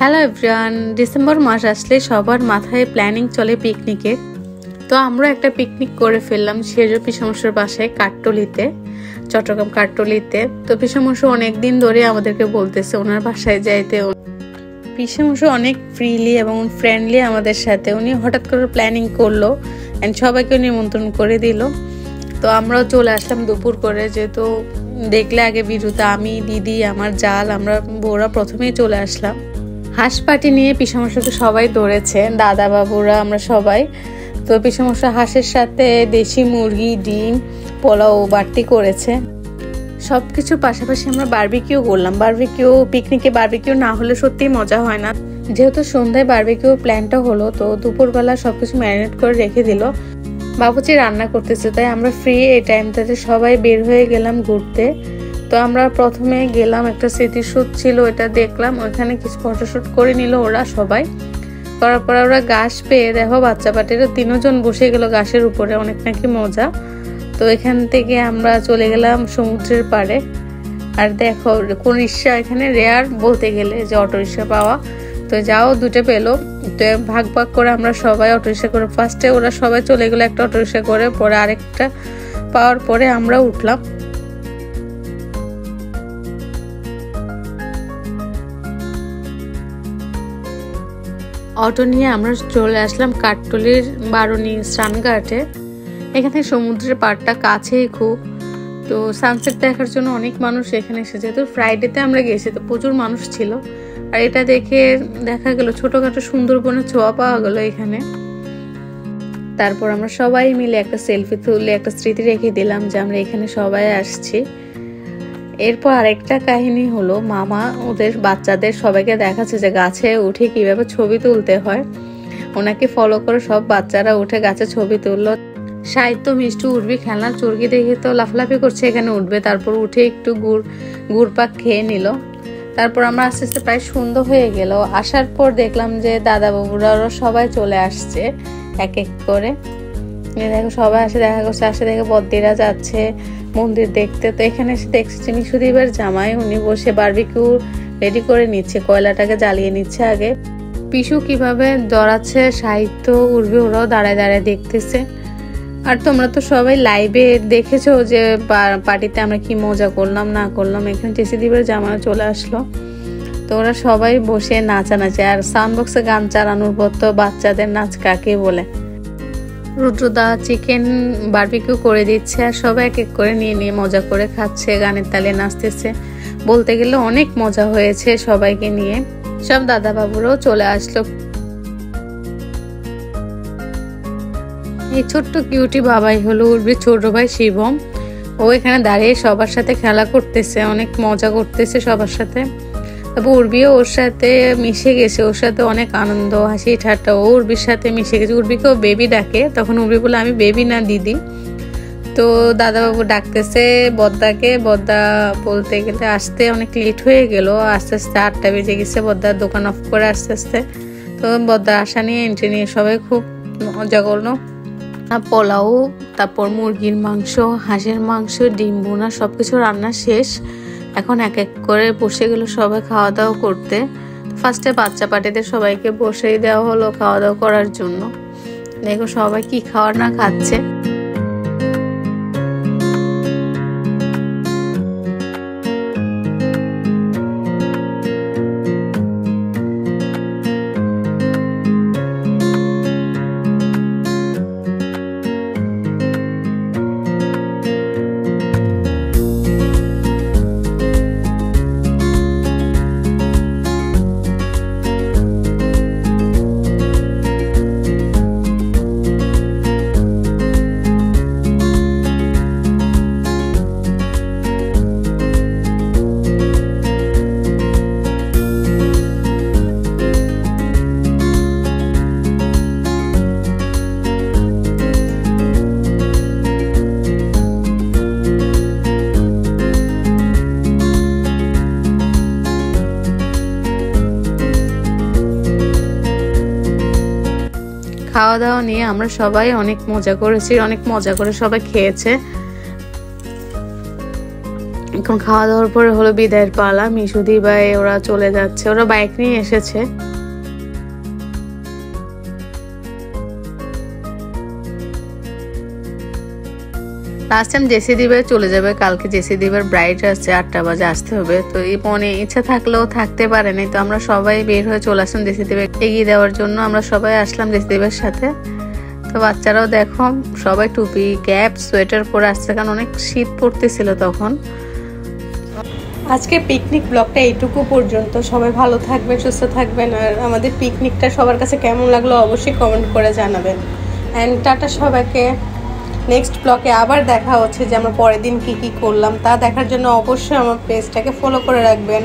Hello everyone, December মাস আসলে সবার মাথায় প্ল্যানিং চলে পিকনিকের। তো আমরা একটা পিকনিক করে ফেললাম সেজ পিসমশুর বাসায় কাঠটলিতে, চট্টগ্রাম কাঠটলিতে। তো পিসমশু অনেকদিন ধরে আমাদেরকে বলতেছে ওনার বাসায় যাইতে। পিসমশু অনেক ফ্রিলি এবং ফ্রেন্ডলি আমাদের সাথে। উনি হঠাৎ করে প্ল্যানিং করলো অ্যান্ড সবাইকে নিমন্ত্রণ করে দিল। তো আমরাও চলে আসলাম দুপুর করে, যেহেতু দেখলে আগে বিরুতে আমি, দিদি, আমার জাল, আমরা বউরা প্রথমেই চলে আসলাম। হাঁস পাটি নিয়ে পিসমশুকে সবাই ধরেছে, দাদা বাবুরা, আমরা সবাই। তো পিসমশু হাঁসের সাথে দেশি মুরগি, ডিম, পোলাও বাড়তি করেছে। সবকিছুর পাশাপাশি আমরা বারবিকিউ করলাম। পিকনিকে বারবিকিউ না হলে সত্যিই মজা হয় না। যেহেতু সন্ধ্যায় বারবিকিউ প্ল্যানটা হলো, তো দুপুরবেলা সবকিছু ম্যারিনেট করে রেখে দিল। বাবুচি রান্না করতেছে, তাই আমরা ফ্রি এই টাইমটাতে সবাই বের হয়ে গেলাম ঘুরতে। তো আমরা প্রথমে গেলাম, একটা স্মৃতিশুট ছিল, এটা দেখলাম, ওইখানে কিছু ফটোশুট করে নিল ওরা সবাই। করার পর ওরা ঘাস পেয়ে দেখো বাচ্চা পাটিরা 3 জন বসে গেল ঘাসের উপরে, অনেক নাকি মজা। তো এখান থেকে আমরা চলে গেলাম সমুদ্রের পাড়ে। আর দেখো কোন রিক্সা এখানে রেয়ার বলতে গেলে, যে অটো রিক্সা পাওয়া। তো যাও 2টা পেলো, তো ভাগ ভাগ করে আমরা সবাই অটো রিক্সা করে, ফার্স্টে ওরা সবাই চলে গেলো একটা অটো রিক্সা করে, পরে আরেকটা পাওয়ার পরে আমরা উঠলাম। অটো নিয়ে আমরা চলে আসলাম কাঠটলির বারুণী স্নানঘাটে। এখান থেকে সমুদ্রের পাড়টা কাছেই খুব। তো সানসেট দেখার জন্য অনেক মানুষ এখানে এসেছে। তো ফ্রাইডেতে আমরা গেছি, তো প্রচুর মানুষ ছিল। আর এটা দেখে দেখা গেল ছোটখাটো সুন্দরবনের ছোঁয়া পাওয়া গেল এখানে। তারপর আমরা সবাই মিলে একটা সেলফি তুলে একটা স্মৃতি রেখে দিলাম যে আমরা এখানে সবাই আসছি। এরপর আরেকটা কাহিনী হলো, মামা ওদের বাচ্চাদের সবাইকে দেখাচ্ছে যে গাছে উঠে কিভাবে ছবি তুলতে হয়। ওনাকে ফলো করে সব বাচ্চারা উঠে গাছে ছবি তুললো। সাহিত্য মিষ্টি উঠবি খেলনার চুরকি দেখে তো লাফালাফি করছে এখানে উঠবে। তারপর উঠে একটু গুড় পাক খেয়ে নিল। তারপর আমরা আস্তে আস্তে প্রায় সন্ধ্যা হয়ে গেল। আসার পর দেখলাম যে দাদা বাবুরা ওরা সবাই চলে আসছে এক এক করে। দেখো সবাই আসে, দেখা করছে, আসে দেখে বদ্দিরা যাচ্ছে মন্দির দেখতে। তো এখানে এসে দেখছি মিশুদীপের জামাই, উনি বসে বারবিকিউ রেডি করে নিচ্ছে, কয়লাটাকে জ্বালিয়ে নিচ্ছে আগে। পিসু কিভাবে দৌড়াচ্ছে, সাহিত্য উঠবে, ওরাও দাঁড়ায় দাঁড়ায় দেখতেছে। আর তোমরা তো সবাই লাইভে দেখেছো যে পার্টিতে আমরা কি মজা করলাম না করলাম। এখানে টিসিদীপের জামাই চলে আসলো। তো ওরা সবাই বসে নাচানাচি, আর সাউন্ড বক্সে গান চালানোর পর তো বাচ্চাদের নাচ কাকে বলে। রুদ্রদা চিকেন বারবিকিউ করে দিচ্ছে, আর সবাই এক এক করে নিয়ে নিয়ে মজা করে খাচ্ছে, গানের তালে নাচতেছে। বলতে গেলে অনেক মজা হয়েছে সবাইকে নিয়ে। সব দাদা বাবুরাও চলে আসলো। এই ছোট্ট কিউটি বাবাই হলো উর্বির ছোট ভাই শিবম। ও এখানে দাঁড়িয়ে সবার সাথে খেলা করতেছে, অনেক মজা করতেছে সবার সাথে। তারপর উর্বিও ওর সাথে মিশে গেছে, ওর সাথে অনেক আনন্দ, হাসি ঠাট্টা। ও উর্বির সাথে মিশে গেছে। উর্বিকেও বেবি ডাকে, তখন উর্বি বলে আমি বেবি না দিদি। তো দাদাবাবু ডাকতেছে বদ্দাকে। বদ্দা বলতে গেলে আসতে অনেক লেট হয়ে গেল, আস্তে আস্তে 8টা বেজে গেছে। বদ্দার দোকান অফ করে আস্তে আস্তে। তো বদ্দার আসা নিয়ে এন্ট্রি নিয়ে সবাই খুব মজা করলো। পোলাও, তারপর মুরগির মাংস, হাঁসের মাংস, ডিম বোনা, সবকিছু রান্না শেষ। এখন এক এক করে বসে গেল সবাই খাওয়া দাওয়া করতে। ফার্স্টে বাচ্চা পাটিদের সবাইকে বসেই দেওয়া হলো খাওয়া দাওয়া করার জন্য। দেখো সবাই কি খাওয়ার না খাচ্ছে। খাওয়া দাওয়া নিয়ে আমরা সবাই অনেক মজা করেছি, অনেক মজা করে সবাই খেয়েছে। এখন খাওয়া দাওয়ার পরে হলো বিদায়ের পালা। মিশুদি ভাই ওরা চলে যাচ্ছে, ওরা বাইক নিয়ে এসেছে। লাস্ট টাইম জেসি দিবার চলে যাবে, কালকে জেসি দিবার ব্রাইড আছে, 8টা বাজে আসতে হবে। তো এই মনে ইচ্ছা থাকলেও থাকতে পারেনি, তো আমরা সবাই বের হয়ে চলে আসলাম জেসি দিবে এগিয়ে দেওয়ার জন্য। আমরা সবাই আসলাম জেসি দিবার সাথে। তো বাচ্চারাও দেখো সবাই টুপি ক্যাপ সোয়েটার পরে আসছে, কারণ অনেক শীত পড়তেছিল তখন। আজকে পিকনিক ব্লগটা এইটুকু পর্যন্ত। সবাই ভালো থাকবেন, সুস্থ থাকবেন, আর আমাদের পিকনিকটা সবার কাছে কেমন লাগলো অবশ্যই কমেন্ট করে জানাবেন। অ্যান্ড টাটা সবাইকে। নেক্সট ব্লগে আবার দেখা হচ্ছে যে আমরা পরের দিন কি কি করলাম তা দেখার জন্য অবশ্যই আমার পেজটাকে ফলো করে রাখবেন।